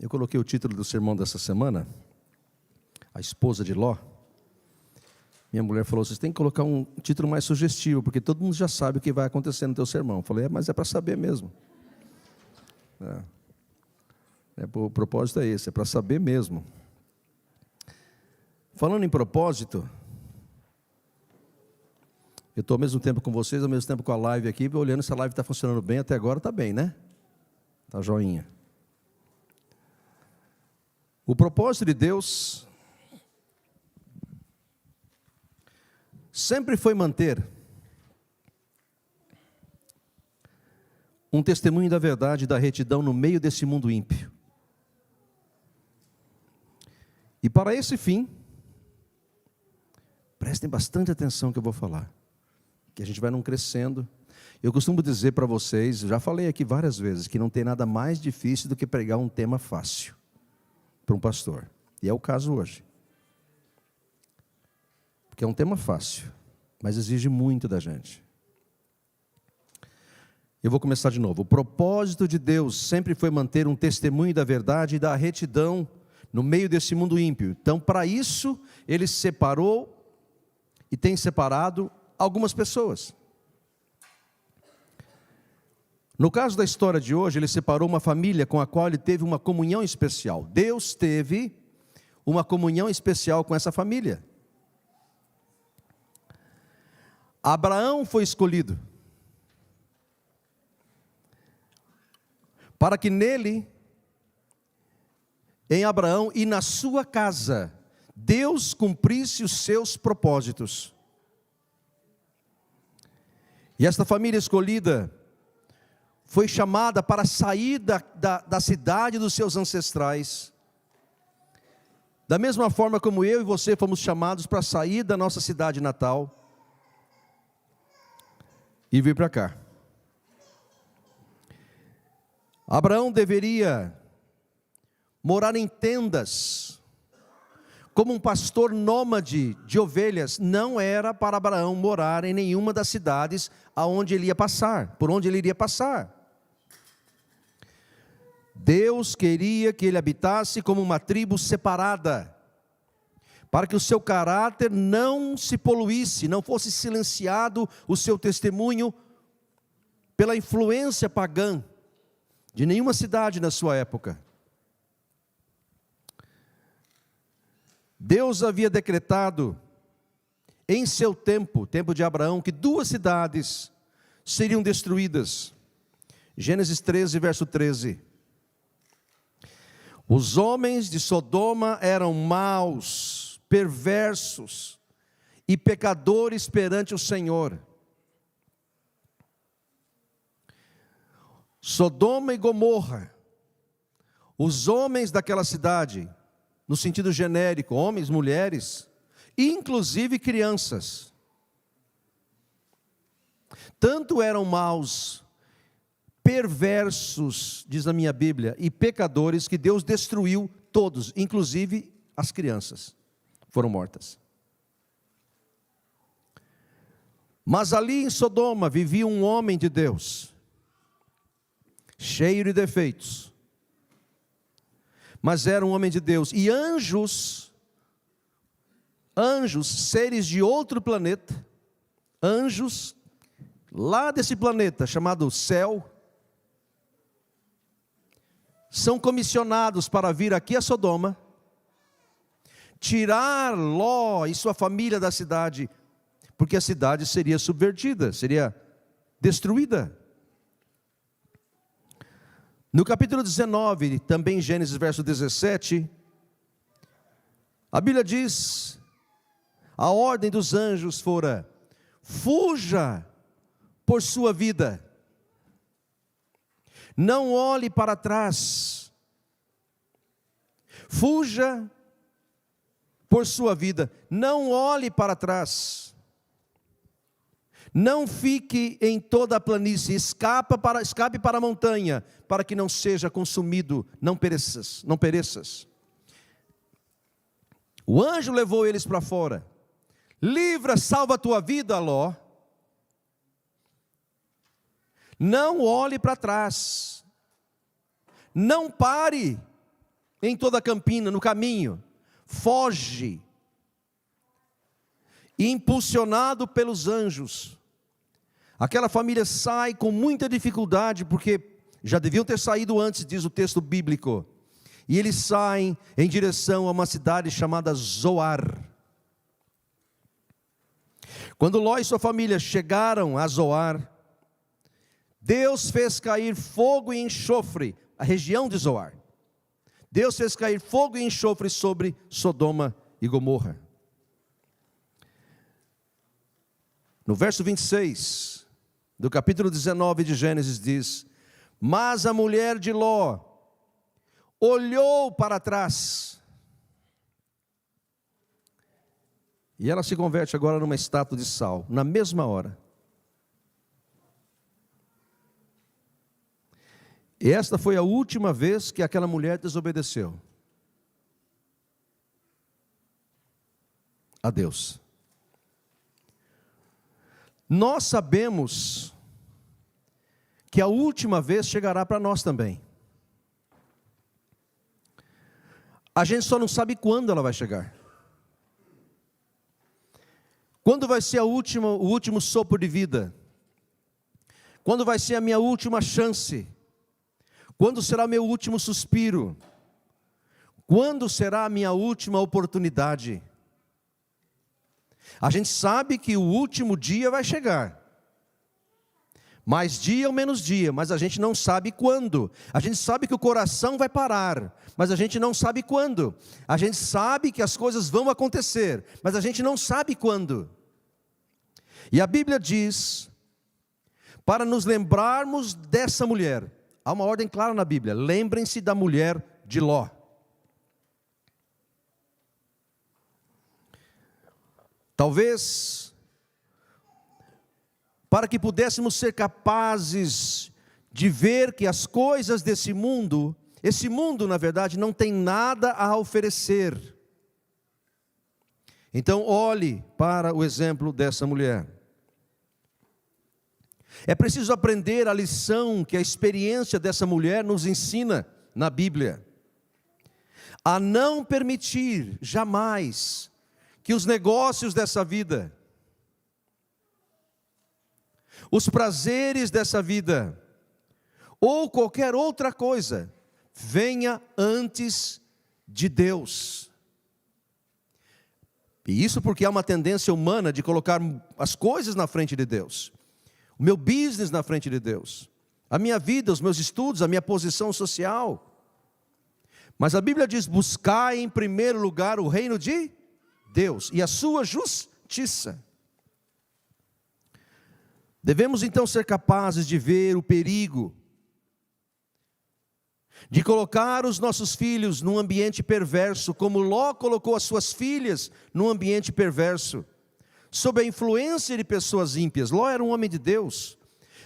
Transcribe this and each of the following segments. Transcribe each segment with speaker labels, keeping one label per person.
Speaker 1: Eu coloquei o título do sermão dessa semana, A Esposa de Ló. Minha mulher falou, vocês têm que colocar um título mais sugestivo, porque todo mundo já sabe o que vai acontecer no teu sermão. Eu falei, mas é para saber mesmo. O propósito é esse, é para saber mesmo. Falando em propósito, eu estou ao mesmo tempo com vocês, ao mesmo tempo com a live aqui, olhando se a live está funcionando bem, até agora está bem, né? Está joinha. O propósito de Deus sempre foi manter um testemunho da verdade e da retidão no meio desse mundo ímpio. E para esse fim, prestem bastante atenção no que eu vou falar, que a gente vai não crescendo. Eu costumo dizer para vocês, já falei aqui várias vezes, que não tem nada mais difícil do que pregar um tema fácil para um pastor. E é o caso hoje. Porque é um tema fácil, mas exige muito da gente. Eu vou começar de novo. O propósito de Deus sempre foi manter um testemunho da verdade e da retidão no meio desse mundo ímpio. Então, para isso, Ele separou e tem separado algumas pessoas. No caso da história de hoje, Ele separou uma família com a qual Ele teve uma comunhão especial. Deus teve uma comunhão especial com essa família. Abraão foi escolhido para que nele, em Abraão e na sua casa, Deus cumprisse os seus propósitos. E esta família escolhida foi chamada para sair da cidade dos seus ancestrais. Da mesma forma como eu e você fomos chamados para sair da nossa cidade natal e vir para cá. Abraão deveria morar em tendas, como um pastor nômade de ovelhas. Não era para Abraão morar em nenhuma das cidades aonde ele ia passar, por onde ele iria passar. Deus queria que ele habitasse como uma tribo separada, para que o seu caráter não se poluísse, não fosse silenciado o seu testemunho pela influência pagã de nenhuma cidade na sua época. Deus havia decretado em seu tempo de Abraão, que 2 cidades seriam destruídas. Gênesis 13, verso 13. Os homens de Sodoma eram maus, perversos e pecadores perante o Senhor. Sodoma e Gomorra, os homens daquela cidade, no sentido genérico, homens, mulheres, inclusive crianças, tanto eram maus, perversos, diz a minha Bíblia, e pecadores, que Deus destruiu todos, inclusive as crianças, foram mortas. Mas ali em Sodoma vivia um homem de Deus, cheio de defeitos, mas era um homem de Deus. E anjos, seres de outro planeta, anjos lá desse planeta chamado céu, são comissionados para vir aqui a Sodoma, tirar Ló e sua família da cidade, porque a cidade seria subvertida, seria destruída. No capítulo 19, também Gênesis verso 17, a Bíblia diz, a ordem dos anjos fora, fuja por sua vida, não olhe para trás, fuja por sua vida, não olhe para trás, não fique em toda a planície, escape para a montanha, para que não seja consumido, não pereças. O anjo levou eles para fora, livra, salva a tua vida, Ló. Não olhe para trás, não pare em toda a campina, no caminho, foge, impulsionado pelos anjos. Aquela família sai com muita dificuldade, porque já deviam ter saído antes, diz o texto bíblico. E eles saem em direção a uma cidade chamada Zoar. Quando Ló e sua família chegaram a Zoar, Deus fez cair fogo e enxofre, a região de Zoar. Deus fez cair fogo e enxofre sobre Sodoma e Gomorra. No verso 26 do capítulo 19 de Gênesis diz: mas a mulher de Ló olhou para trás. E ela se converte agora numa estátua de sal, na mesma hora. E esta foi a última vez que aquela mulher desobedeceu a Deus. Nós sabemos que a última vez chegará para nós também. A gente só não sabe quando ela vai chegar. Quando vai ser o último sopro de vida? Quando vai ser a minha última chance? Quando será meu último suspiro? Quando será a minha última oportunidade? A gente sabe que o último dia vai chegar. Mais dia ou menos dia, mas a gente não sabe quando. A gente sabe que o coração vai parar, mas a gente não sabe quando. A gente sabe que as coisas vão acontecer, mas a gente não sabe quando. E a Bíblia diz, para nos lembrarmos dessa mulher, há uma ordem clara na Bíblia: lembrem-se da mulher de Ló. Talvez para que pudéssemos ser capazes de ver que as coisas desse mundo, esse mundo na verdade não tem nada a oferecer. Então olhe para o exemplo dessa mulher. É preciso aprender a lição que a experiência dessa mulher nos ensina na Bíblia. A não permitir jamais que os negócios dessa vida, os prazeres dessa vida, ou qualquer outra coisa, venha antes de Deus. E isso porque há uma tendência humana de colocar as coisas na frente de Deus. O meu business na frente de Deus. A minha vida, os meus estudos, a minha posição social. Mas a Bíblia diz: buscai em primeiro lugar o reino de Deus e a sua justiça. Devemos então ser capazes de ver o perigo de colocar os nossos filhos num ambiente perverso, como Ló colocou as suas filhas num ambiente perverso, sob a influência de pessoas ímpias. Ló era um homem de Deus,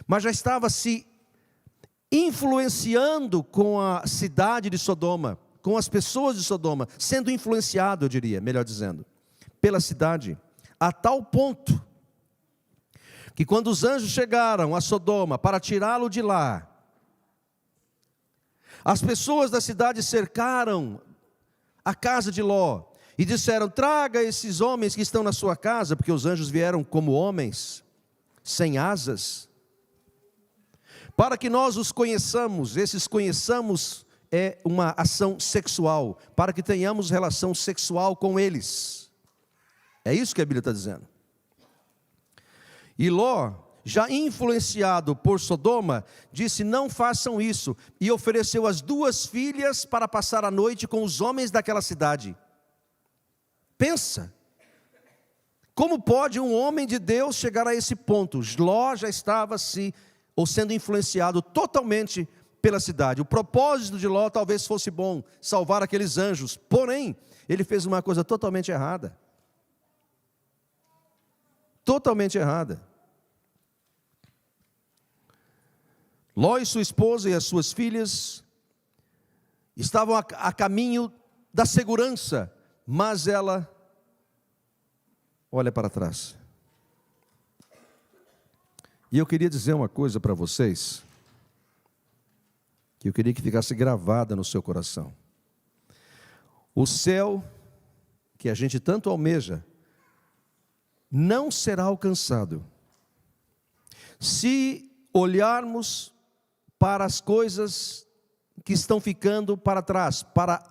Speaker 1: mas já estava se influenciando com a cidade de Sodoma, com as pessoas de Sodoma, sendo influenciado, eu diria, melhor dizendo, pela cidade, a tal ponto que quando os anjos chegaram a Sodoma para tirá-lo de lá, as pessoas da cidade cercaram a casa de Ló e disseram: traga esses homens que estão na sua casa, porque os anjos vieram como homens, sem asas, para que nós os conheçamos. Esses conheçamos é uma ação sexual, para que tenhamos relação sexual com eles. É isso que a Bíblia está dizendo. E Ló, já influenciado por Sodoma, disse: não façam isso, e ofereceu as 2 filhas para passar a noite com os homens daquela cidade. Pensa, como pode um homem de Deus chegar a esse ponto? Ló já estava sendo influenciado totalmente pela cidade. O propósito de Ló talvez fosse bom, salvar aqueles anjos, porém, ele fez uma coisa totalmente errada. Totalmente errada. Ló e sua esposa e as suas filhas estavam a caminho da segurança, mas ela olha para trás. E eu queria dizer uma coisa para vocês, que eu queria que ficasse gravada no seu coração. O céu, que a gente tanto almeja, não será alcançado se olharmos para as coisas que estão ficando para trás, para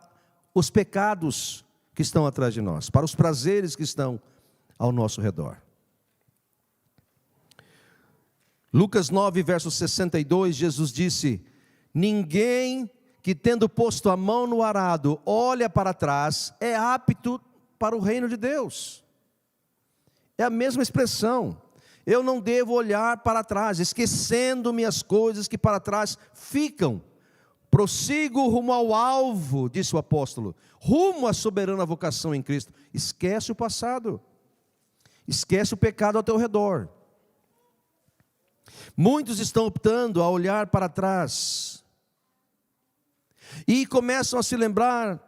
Speaker 1: os pecados que estão atrás de nós, para os prazeres que estão ao nosso redor. Lucas 9, verso 62, Jesus disse: ninguém que tendo posto a mão no arado olha para trás é apto para o reino de Deus. É a mesma expressão. Eu não devo olhar para trás, esquecendo-me as coisas que para trás ficam. Prossigo rumo ao alvo, disse o apóstolo, rumo à soberana vocação em Cristo. Esquece o passado, esquece o pecado ao teu redor. Muitos estão optando a olhar para trás e começam a se lembrar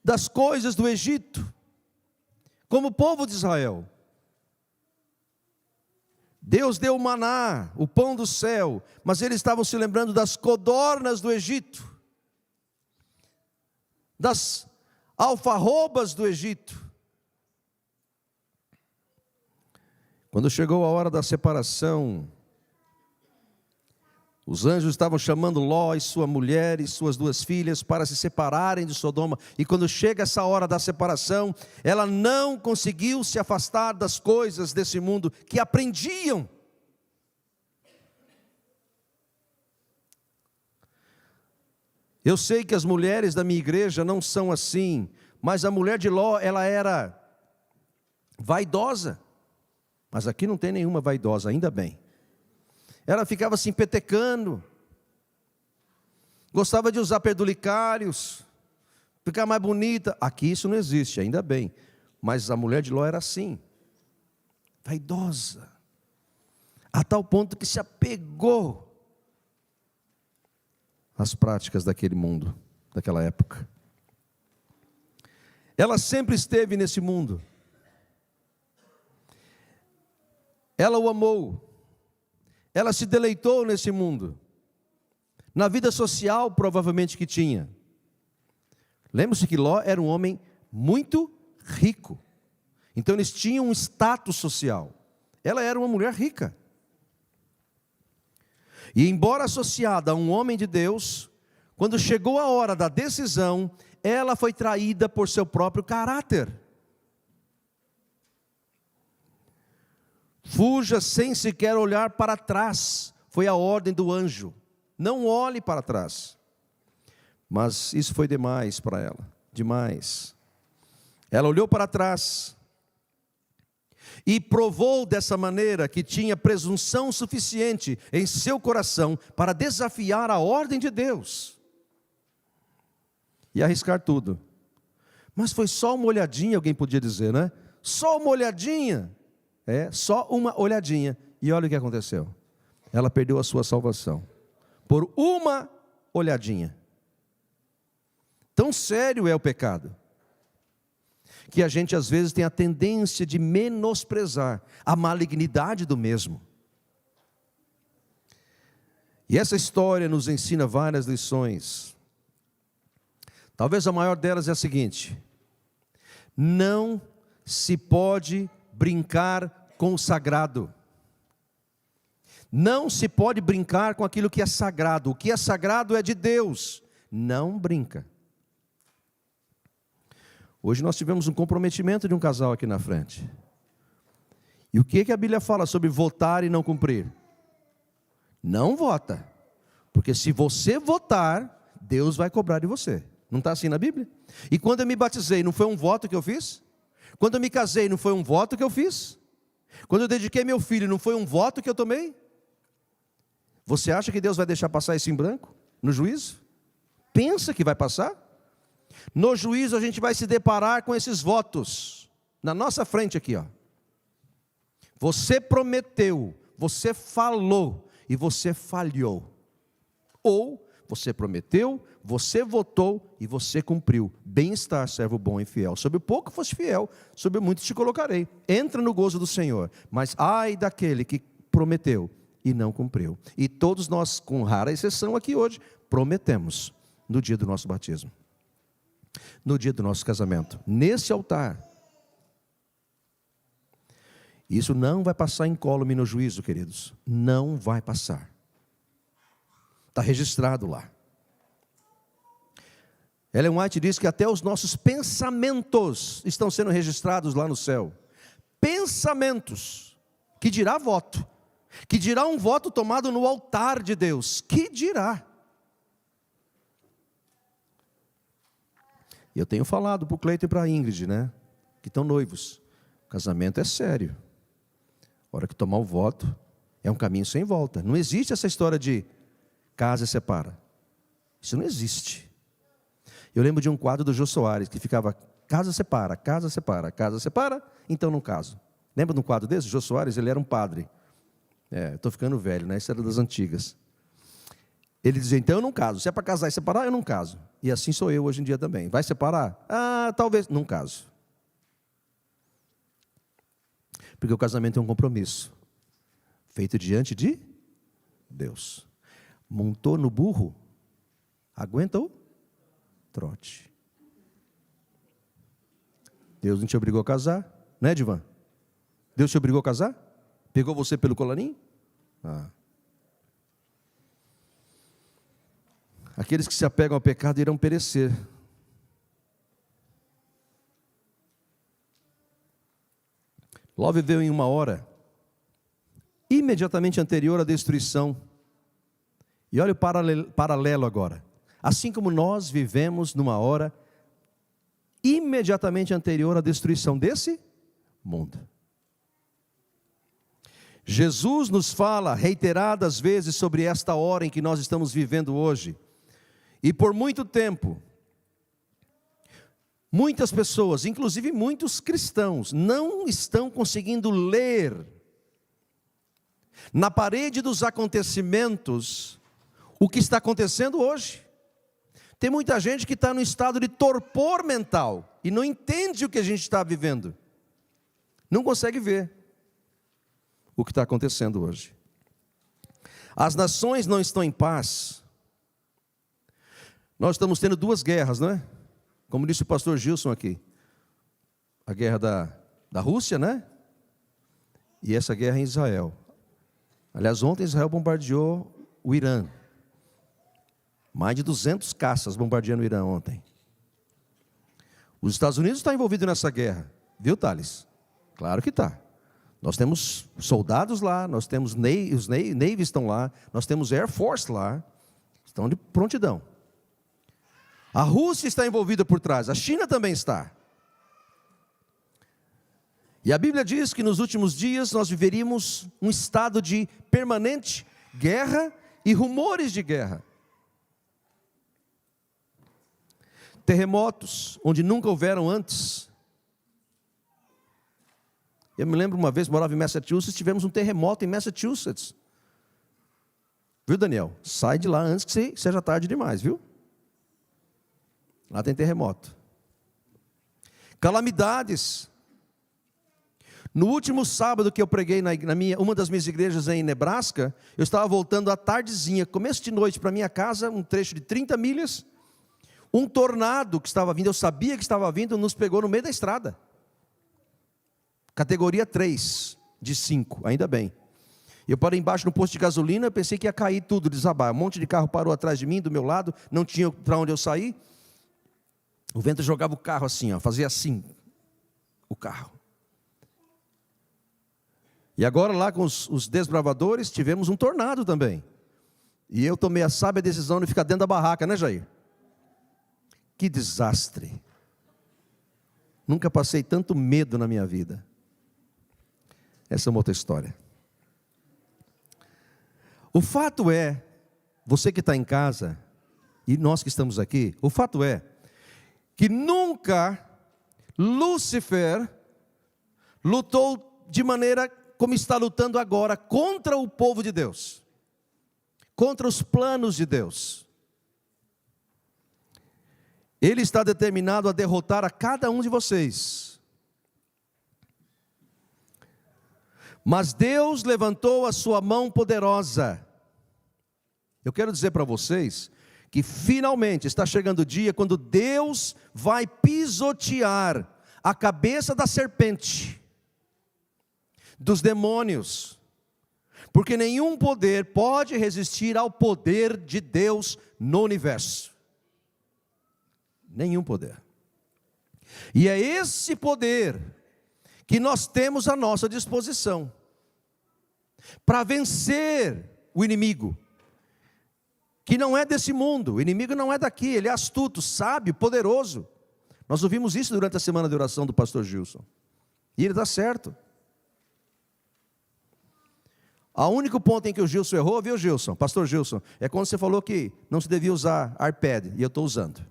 Speaker 1: das coisas do Egito, como o povo de Israel. Deus deu o maná, o pão do céu, mas eles estavam se lembrando das codornas do Egito, das alfarrobas do Egito. Quando chegou a hora da separação, os anjos estavam chamando Ló e sua mulher e suas 2 filhas para se separarem de Sodoma. E quando chega essa hora da separação, ela não conseguiu se afastar das coisas desse mundo que aprendiam. Eu sei que as mulheres da minha igreja não são assim, mas a mulher de Ló, ela era vaidosa. Mas aqui não tem nenhuma vaidosa, ainda bem. Ela ficava se empetecando, gostava de usar perdulicários, ficar mais bonita. Aqui isso não existe, ainda bem. Mas a mulher de Ló era assim, vaidosa, a tal ponto que se apegou às práticas daquele mundo, daquela época. Ela sempre esteve nesse mundo. Ela o amou. Ela se deleitou nesse mundo, na vida social provavelmente que tinha. Lembre-se que Ló era um homem muito rico, então eles tinham um status social. Ela era uma mulher rica. E embora associada a um homem de Deus, quando chegou a hora da decisão, ela foi traída por seu próprio caráter. Fuja sem sequer olhar para trás, foi a ordem do anjo. Não olhe para trás. Mas isso foi demais para ela, demais. Ela olhou para trás e provou dessa maneira que tinha presunção suficiente em seu coração para desafiar a ordem de Deus e arriscar tudo. Mas foi só uma olhadinha, alguém podia dizer, né? Só uma olhadinha. Só uma olhadinha. E olha o que aconteceu. Ela perdeu a sua salvação por uma olhadinha. Tão sério é o pecado, que a gente às vezes tem a tendência de menosprezar a malignidade do mesmo. E essa história nos ensina várias lições. Talvez a maior delas é a seguinte: não se pode brincar com o sagrado. Não se pode brincar com aquilo que é sagrado. O que é sagrado é de Deus. Não brinca. Hoje nós tivemos um comprometimento de um casal aqui na frente. E o que a Bíblia fala sobre votar e não cumprir? Não vota. Porque se você votar, Deus vai cobrar de você. Não está assim na Bíblia? E quando eu me batizei, não foi um voto que eu fiz? Quando eu me casei, não foi um voto que eu fiz? Quando eu dediquei meu filho, não foi um voto que eu tomei? Você acha que Deus vai deixar passar isso em branco? No juízo? Pensa que vai passar? No juízo a gente vai se deparar com esses votos. Na nossa frente aqui, ó. Você prometeu, você falou e você falhou. Ou você prometeu, você votou e você cumpriu. Bem-estar, servo bom e fiel. Sobre o pouco foste fiel, sobre o muito te colocarei. Entra no gozo do Senhor. Mas ai daquele que prometeu e não cumpriu. E todos nós, com rara exceção aqui hoje, prometemos no dia do nosso batismo. no dia do nosso casamento, nesse altar. Isso não vai passar incólume no juízo, queridos. Não vai passar. Está registrado lá. Ellen White diz que até os nossos pensamentos estão sendo registrados lá no céu. Pensamentos. Que dirá voto. Que dirá um voto tomado no altar de Deus. Que dirá. E eu tenho falado para o Cleiton e para a Ingrid, né? Que estão noivos. O casamento é sério. A hora que tomar o voto, é um caminho sem volta. Não existe essa história de casa e separa. Isso não existe. Eu lembro de um quadro do Jô Soares, que ficava, casa separa, casa separa, casa separa, então não caso. Lembra de um quadro desse? O Jô Soares, ele era um padre. Estou ficando velho, né? Isso era das antigas. Ele dizia, então eu não caso. Se é para casar e separar, eu não caso. E assim sou eu hoje em dia também. Vai separar? Ah, talvez. Não caso. Porque o casamento é um compromisso. Feito diante de Deus. Montou no burro, aguenta o trote. Deus não te obrigou a casar, né, Divan? Deus te obrigou a casar? Pegou você pelo colarinho? Aqueles que se apegam ao pecado irão perecer. Ló viveu em uma hora imediatamente anterior à destruição. E olha o paralelo agora. Assim como nós vivemos numa hora imediatamente anterior à destruição desse mundo. Jesus nos fala reiteradas vezes sobre esta hora em que nós estamos vivendo hoje. E por muito tempo, muitas pessoas, inclusive muitos cristãos, não estão conseguindo ler na parede dos acontecimentos o que está acontecendo hoje. Tem muita gente que está no estado de torpor mental e não entende o que a gente está vivendo. Não consegue ver o que está acontecendo hoje. As nações não estão em paz. Nós estamos tendo duas guerras, não é? Como disse o pastor Gilson aqui. A guerra da Rússia, né? E essa guerra em Israel. Aliás, ontem Israel bombardeou o Irã. Mais de 200 caças bombardeando o Irã ontem. Os Estados Unidos estão envolvidos nessa guerra. Viu, Thales? Claro que está. Nós temos soldados lá, nós temos os Navy estão lá, nós temos Air Force lá, estão de prontidão. A Rússia está envolvida por trás, a China também está. E a Bíblia diz que nos últimos dias nós viveríamos um estado de permanente guerra e rumores de guerra. Terremotos, onde nunca houveram antes. Eu me lembro uma vez, morava em Massachusetts, tivemos um terremoto em Massachusetts. Viu, Daniel? Sai de lá antes que seja tarde demais, viu? Lá tem terremoto. Calamidades. No último sábado que eu preguei uma das minhas igrejas em Nebraska, eu estava voltando à tardezinha, começo de noite para minha casa, um trecho de 30 milhas. Um tornado que estava vindo, eu sabia que estava vindo, nos pegou no meio da estrada. Categoria 3 de 5, ainda bem. Eu parei embaixo no posto de gasolina, pensei que ia cair tudo, desabar. Um monte de carro parou atrás de mim, do meu lado, não tinha para onde eu sair. O vento jogava o carro assim, ó, fazia assim, o carro. E agora lá com os desbravadores, tivemos um tornado também. E eu tomei a sábia decisão de ficar dentro da barraca, né, Jair? Que desastre. Nunca passei tanto medo na minha vida. Essa é uma outra história. O fato é, você que está em casa, e nós que estamos aqui, o fato é, que nunca Lúcifer lutou de maneira como está lutando agora contra o povo de Deus, contra os planos de Deus. Ele está determinado a derrotar a cada um de vocês. Mas Deus levantou a sua mão poderosa. Eu quero dizer para vocês que finalmente está chegando o dia quando Deus vai pisotear a cabeça da serpente, dos demônios, porque nenhum poder pode resistir ao poder de Deus no universo. Nenhum poder. E é esse poder que nós temos à nossa disposição para vencer o inimigo, que não é desse mundo. O inimigo não é daqui, ele é astuto, sábio, poderoso. Nós ouvimos isso durante a semana de oração do pastor Gilson, e ele está certo. O único ponto em que o Gilson errou, viu, Gilson, pastor Gilson, é quando você falou que não se devia usar iPad, e eu estou usando.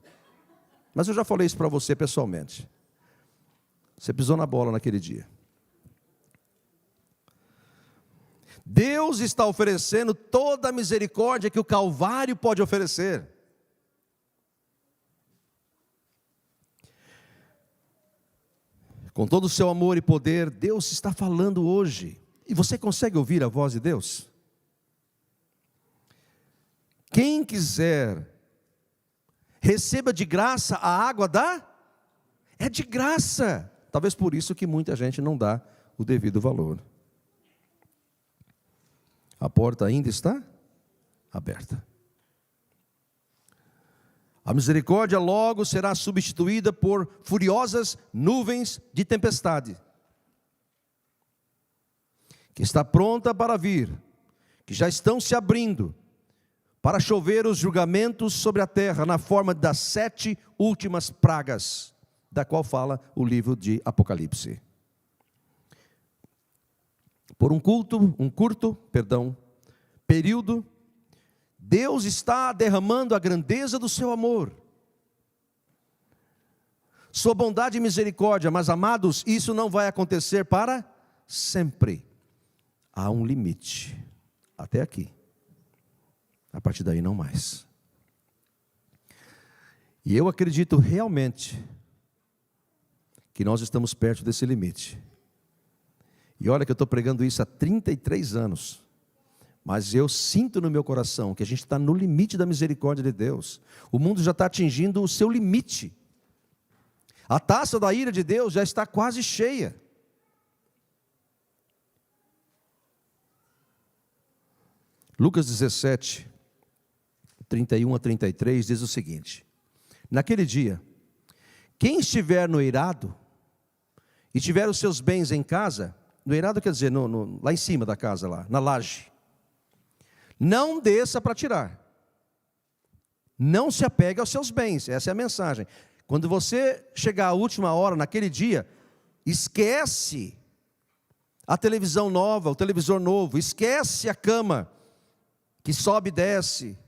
Speaker 1: Mas eu já falei isso para você pessoalmente. Você pisou na bola naquele dia. Deus está oferecendo toda a misericórdia que o Calvário pode oferecer. Com todo o seu amor e poder, Deus está falando hoje. E você consegue ouvir a voz de Deus? Quem quiser, receba de graça a água é de graça. Talvez por isso que muita gente não dá o devido valor. A porta ainda está aberta. A misericórdia logo será substituída por furiosas nuvens de tempestade, que está pronta para vir, que já estão se abrindo, para chover os julgamentos sobre a terra, na forma das 7 últimas pragas, da qual fala o livro de Apocalipse. Por um curto período, Deus está derramando a grandeza do seu amor, sua bondade e misericórdia, mas amados, isso não vai acontecer para sempre. Há um limite, até aqui, a partir daí não mais. E eu acredito realmente que nós estamos perto desse limite. E olha que eu estou pregando isso há 33 anos, mas eu sinto no meu coração que a gente está no limite da misericórdia de Deus. O mundo já está atingindo o seu limite. A taça da ira de Deus já está quase cheia. Lucas 17, 31 a 33 diz o seguinte: naquele dia, quem estiver no eirado e tiver os seus bens em casa, no eirado quer dizer lá em cima da casa, lá na laje, não desça para tirar, não se apegue aos seus bens. Essa é a mensagem. Quando você chegar à última hora, naquele dia, esquece a televisão nova, o televisor novo, esquece a cama que sobe e desce,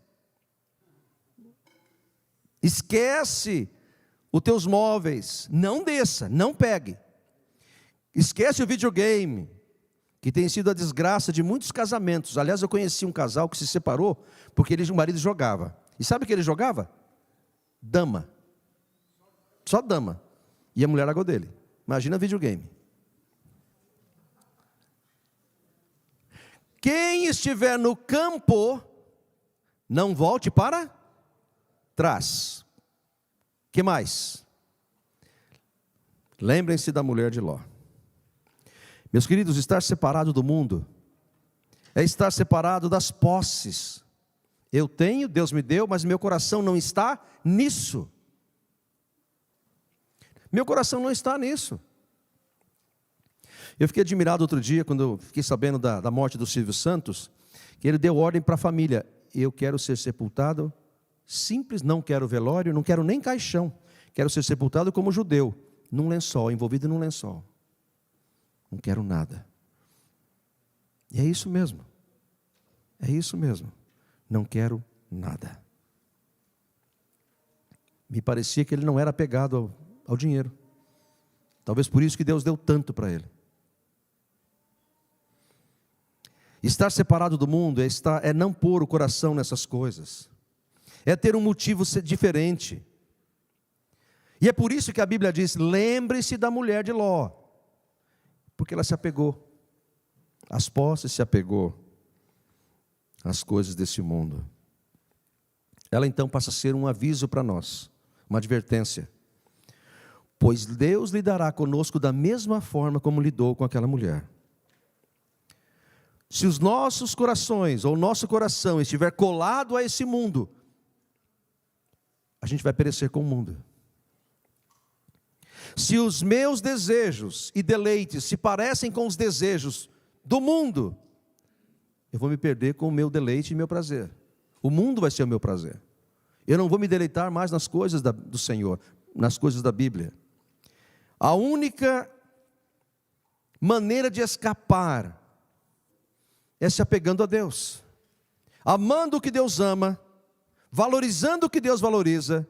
Speaker 1: esquece os teus móveis, não desça, não pegue. Esquece o videogame, que tem sido a desgraça de muitos casamentos. Aliás, eu conheci um casal que se separou porque o marido jogava. E sabe o que ele jogava? Dama. Só dama. E a mulher largou dele. Imagina videogame. Quem estiver no campo, não volte para trás. Que mais? Lembrem-se da mulher de Ló. Meus queridos, estar separado do mundo é estar separado das posses. Eu tenho, Deus me deu, mas meu coração não está nisso. Meu coração não está nisso. Eu fiquei admirado outro dia, quando eu fiquei sabendo da morte do Silvio Santos, que ele deu ordem para a família: eu quero ser sepultado simples, não quero velório, não quero nem caixão, quero ser sepultado como judeu, num lençol, envolvido num lençol. Não quero nada. E é isso mesmo. É isso mesmo. Não quero nada. Me parecia que ele não era apegado ao dinheiro. Talvez por isso que Deus deu tanto para ele. Estar separado do mundo é não pôr o coração nessas coisas. É ter um motivo diferente. E é por isso que a Bíblia diz: lembre-se da mulher de Ló. Porque ela se apegou às posses, se apegou às coisas desse mundo. ela então passa a ser um aviso para nós, uma advertência. Pois Deus lidará conosco da mesma forma como lidou com aquela mulher. Se os nossos corações, ou o nosso coração estiver colado a esse mundo, a gente vai perecer com o mundo. Se os meus desejos e deleites se parecem com os desejos do mundo, eu vou me perder com o meu deleite e meu prazer. O mundo vai ser o meu prazer. Eu não vou me deleitar mais nas coisas do Senhor, nas coisas da Bíblia. A única maneira de escapar é se apegando a Deus, amando o que Deus ama, valorizando o que Deus valoriza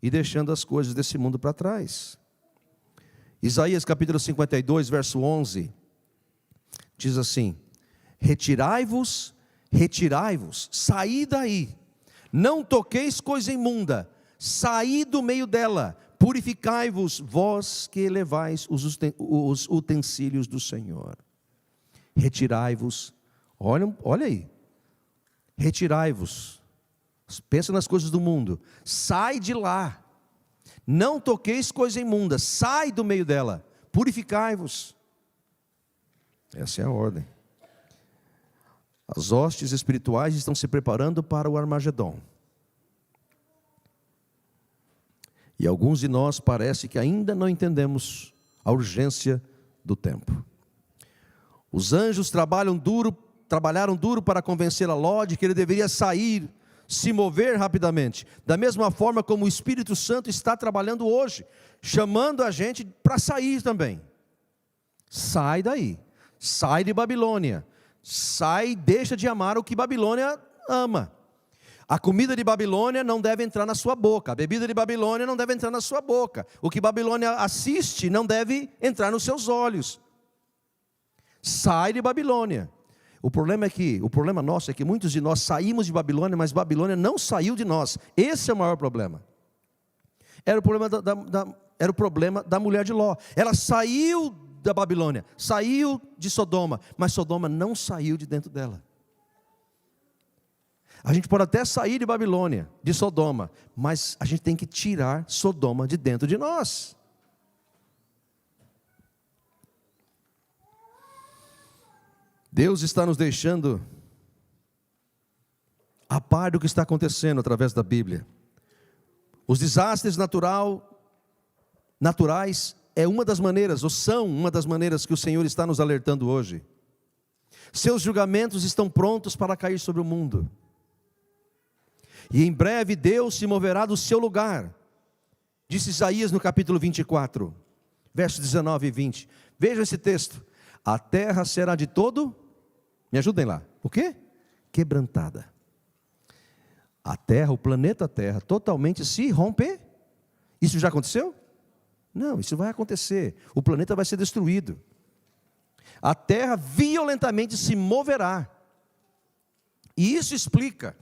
Speaker 1: e deixando as coisas desse mundo para trás. Isaías capítulo 52, verso 11, diz assim: retirai-vos, retirai-vos, saí daí, não toqueis coisa imunda, saí do meio dela, purificai-vos, vós que elevais os utensílios do Senhor. Retirai-vos, olha aí, retirai-vos, pensa nas coisas do mundo, sai de lá, não toqueis coisa imunda, sai do meio dela, purificai-vos. Essa é a ordem. As hostes espirituais estão se preparando para o Armagedon. E alguns de nós parece que ainda não entendemos a urgência do tempo. Os anjos trabalharam duro para convencer a Ló de que ele deveria sair, se mover rapidamente. Da mesma forma como o Espírito Santo está trabalhando hoje, chamando a gente para sair também. Sai daí, sai de Babilônia, sai, deixa de amar o que Babilônia ama. A comida de Babilônia não deve entrar na sua boca, a bebida de Babilônia não deve entrar na sua boca, o que Babilônia assiste não deve entrar nos seus olhos. Sai de Babilônia. O problema nosso é que muitos de nós saímos de Babilônia, mas Babilônia não saiu de nós. Esse é o maior problema. Era o problema da mulher de Ló. Ela saiu da Babilônia, saiu de Sodoma, mas Sodoma não saiu de dentro dela. A gente pode até sair de Babilônia, de Sodoma, mas a gente tem que tirar Sodoma de dentro de nós. Deus está nos deixando a par do que está acontecendo através da Bíblia. Os desastres naturais é uma das maneiras, ou são uma das maneiras que o Senhor está nos alertando hoje. Seus julgamentos estão prontos para cair sobre o mundo. E em breve Deus se moverá do seu lugar. Disse Isaías no capítulo 24, versos 19 e 20. Vejam esse texto. A terra será de todo, me ajudem lá, o quê? Quebrantada. A terra, o planeta Terra, totalmente se romper. Isso já aconteceu? Não, isso vai acontecer. O planeta vai ser destruído. A terra violentamente se moverá. E isso explica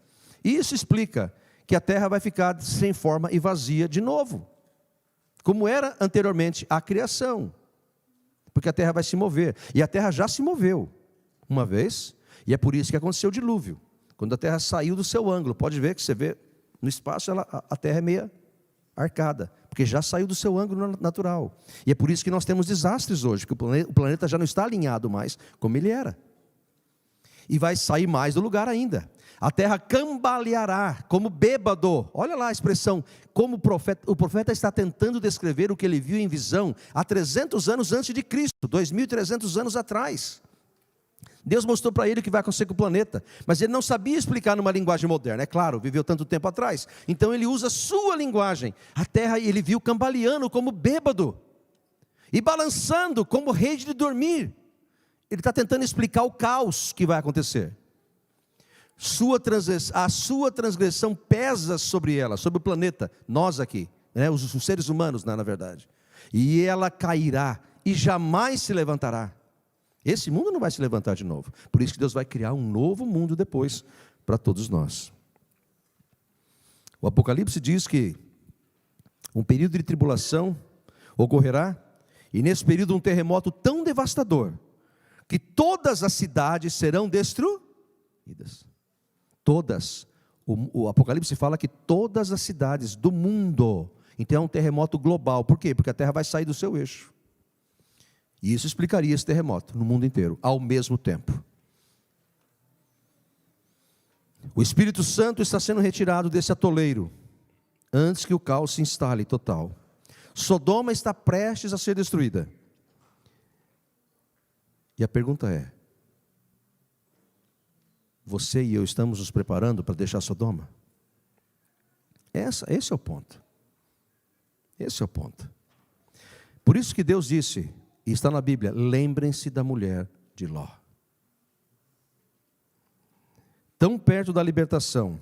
Speaker 1: que a terra vai ficar sem forma e vazia de novo, como era anteriormente a criação. Porque a terra vai se mover, e a terra já se moveu uma vez, e é por isso que aconteceu o dilúvio. Quando a terra saiu do seu ângulo, pode ver que você vê no espaço, a terra é meia arcada, porque já saiu do seu ângulo natural. E é por isso que nós temos desastres hoje, porque o planeta já não está alinhado mais como ele era. E vai sair mais do lugar ainda. A terra cambaleará como bêbado. Olha lá a expressão, como o profeta está tentando descrever o que ele viu em visão há 300 anos antes de Cristo, 2.300 anos atrás. Deus mostrou para ele o que vai acontecer com o planeta, mas ele não sabia explicar numa linguagem moderna, é claro, viveu tanto tempo atrás. Então ele usa a sua linguagem. A terra ele viu cambaleando como bêbado, e balançando como rede de dormir. Ele está tentando explicar o caos que vai acontecer. A sua transgressão pesa sobre ela, sobre o planeta, nós aqui, né, os seres humanos, na verdade. E ela cairá e jamais se levantará. Esse mundo não vai se levantar de novo. Por isso que Deus vai criar um novo mundo depois para todos nós. O Apocalipse diz que um período de tribulação ocorrerá, e nesse período um terremoto tão devastador, que todas as cidades serão destruídas. Todas. O Apocalipse fala que todas as cidades do mundo, então é um terremoto global. Por quê? Porque a Terra vai sair do seu eixo. E isso explicaria esse terremoto no mundo inteiro, ao mesmo tempo. O Espírito Santo está sendo retirado desse atoleiro, antes que o caos se instale total. Sodoma está prestes a ser destruída. E a pergunta é: você e eu estamos nos preparando para deixar Sodoma? Esse é o ponto. Esse é o ponto. Por isso que Deus disse, e está na Bíblia, lembrem-se da mulher de Ló. Tão perto da libertação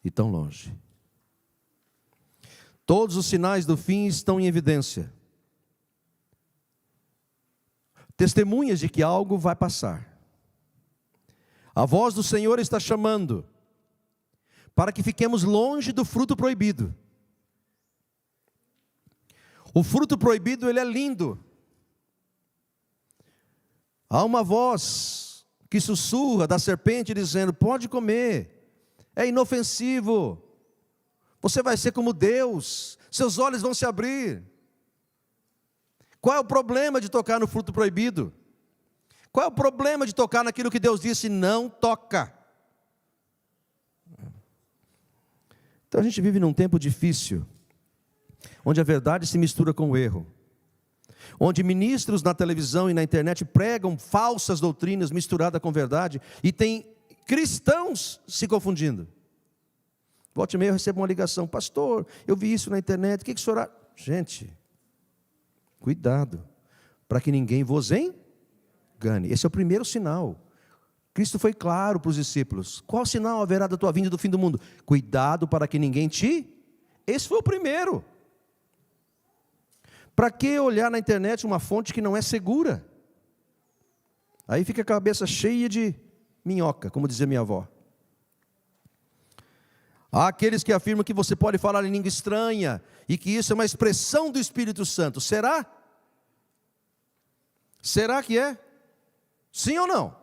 Speaker 1: e tão longe. Todos os sinais do fim estão em evidência. Testemunhas de que algo vai passar. A voz do Senhor está chamando para que fiquemos longe do fruto proibido. O fruto proibido, ele é lindo. Há uma voz que sussurra da serpente dizendo: pode comer, é inofensivo, você vai ser como Deus, seus olhos vão se abrir. Qual é o problema de tocar no fruto proibido? Qual é o problema de tocar naquilo que Deus disse não toca? Então a gente vive num tempo difícil, onde a verdade se mistura com o erro, onde ministros na televisão e na internet pregam falsas doutrinas misturadas com verdade, e tem cristãos se confundindo. Volte e meia eu recebo uma ligação: pastor, eu vi isso na internet, o que o senhor... Gente, cuidado, para que ninguém vos engane. Esse é o primeiro sinal. Cristo foi claro para os discípulos: qual sinal haverá da tua vinda e do fim do mundo? Cuidado para que ninguém te... Esse foi o primeiro. Para que olhar na internet uma fonte que não é segura? Aí fica a cabeça cheia de minhoca, como dizia minha avó. Há aqueles que afirmam que você pode falar em língua estranha e que isso é uma expressão do Espírito Santo. Será? Será que é? Sim ou não?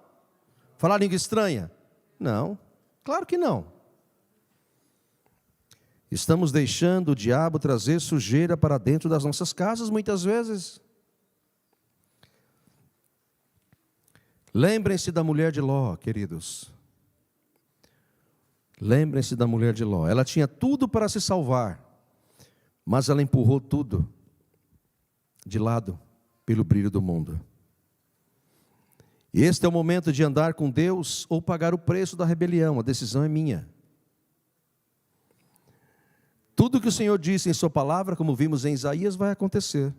Speaker 1: Falar língua estranha? Não, claro que não. Estamos deixando o diabo trazer sujeira para dentro das nossas casas muitas vezes. Lembrem-se da mulher de Ló, queridos. Lembrem-se da mulher de Ló. Ela tinha tudo para se salvar, mas ela empurrou tudo de lado pelo brilho do mundo. Este é o momento de andar com Deus ou pagar o preço da rebelião. A decisão é minha. Tudo que o Senhor disse em sua palavra, como vimos em Isaías, vai acontecer.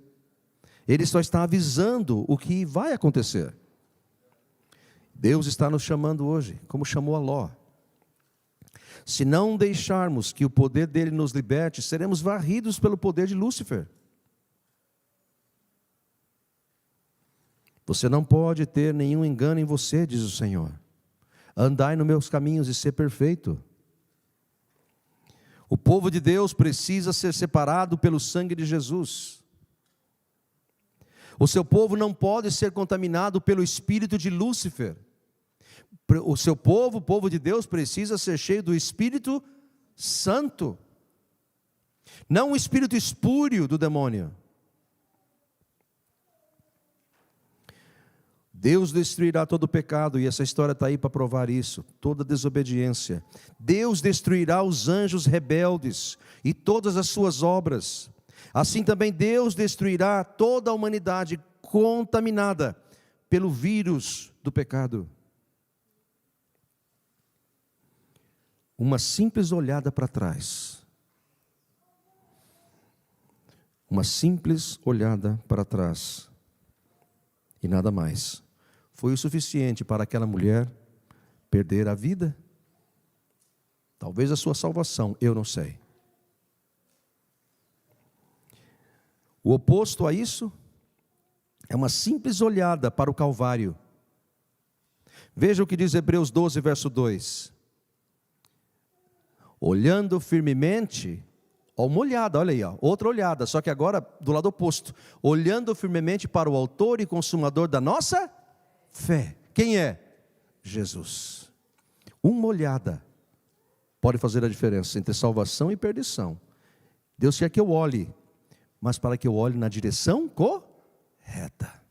Speaker 1: Ele só está avisando o que vai acontecer. Deus está nos chamando hoje, como chamou a Ló. Se não deixarmos que o poder dele nos liberte, seremos varridos pelo poder de Lúcifer. Você não pode ter nenhum engano em você, diz o Senhor. Andai nos meus caminhos e ser perfeito. O povo de Deus precisa ser separado pelo sangue de Jesus. O seu povo não pode ser contaminado pelo espírito de Lúcifer. O seu povo, o povo de Deus, precisa ser cheio do Espírito Santo. Não o espírito espúrio do demônio. Deus destruirá todo o pecado, e essa história está aí para provar isso, toda desobediência. Deus destruirá os anjos rebeldes e todas as suas obras. Assim também Deus destruirá toda a humanidade contaminada pelo vírus do pecado. Uma simples olhada para trás. Uma simples olhada para trás. E nada mais. Foi o suficiente para aquela mulher perder a vida? Talvez a sua salvação, eu não sei. O oposto a isso é uma simples olhada para o Calvário. Veja o que diz Hebreus 12, verso 2. Olhando firmemente, uma olhada, olha aí, outra olhada, só que agora do lado oposto. Olhando firmemente para o autor e consumador da nossa fé. Quem é? Jesus. Uma olhada. pode fazer a diferença entre salvação e perdição. Deus quer que eu olhe, mas para que eu olhe na direção correta.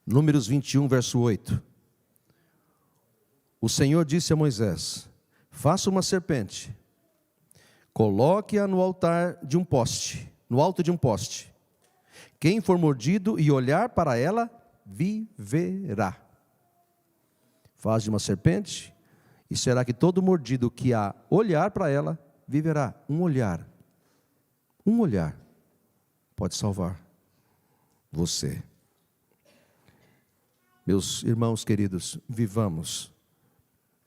Speaker 1: Números 21, verso 8. O Senhor disse a Moisés: faça uma serpente, coloque-a no altar de um poste, no alto de um poste. Quem for mordido e olhar para ela, viverá. Faz de uma serpente, e será que todo mordido que a olhar para ela, viverá. Um olhar pode salvar você. Meus irmãos queridos, vivamos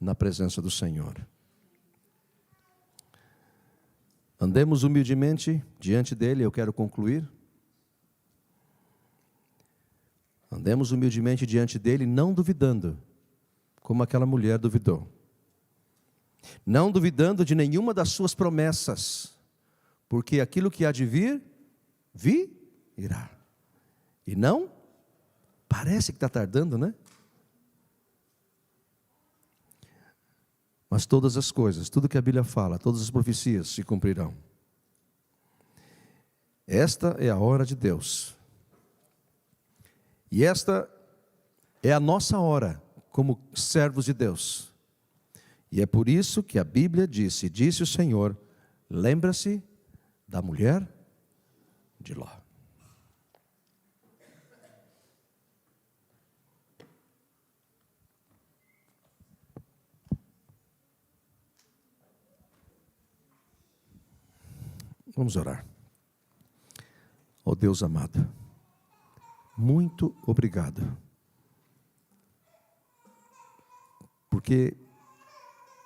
Speaker 1: na presença do Senhor. Andemos humildemente diante dele, eu quero concluir. Andemos humildemente diante dele, não duvidando, como aquela mulher duvidou. Não duvidando de nenhuma das suas promessas, porque aquilo que há de vir, virá. E não, parece que está tardando, né? Mas todas as coisas, tudo que a Bíblia fala, todas as profecias se cumprirão. Esta é a hora de Deus. E esta é a nossa hora, como servos de Deus. E é por isso que a Bíblia disse o Senhor, lembra-se da mulher de Ló. Vamos orar. Ó Deus amado, muito obrigado, porque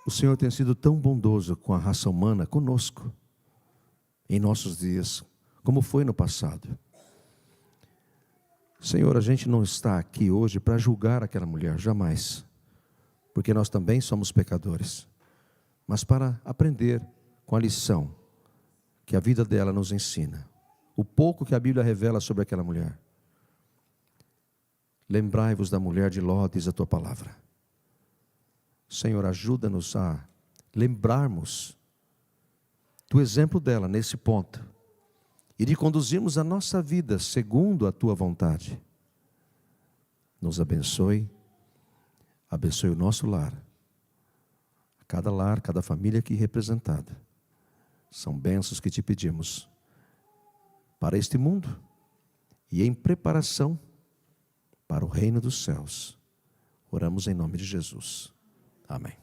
Speaker 1: o Senhor tem sido tão bondoso com a raça humana, conosco, em nossos dias, como foi no passado. Senhor, a gente não está aqui hoje para julgar aquela mulher, jamais, porque nós também somos pecadores, mas para aprender com a lição que a vida dela nos ensina, o pouco que a Bíblia revela sobre aquela mulher. Lembrai-vos da mulher de Ló, diz a tua palavra. Senhor, ajuda-nos a lembrarmos do exemplo dela nesse ponto e de conduzirmos a nossa vida segundo a tua vontade. Nos abençoe, abençoe o nosso lar, cada família aqui representada. São bênçãos que te pedimos para este mundo e em preparação para o reino dos céus. Oramos em nome de Jesus. Amém.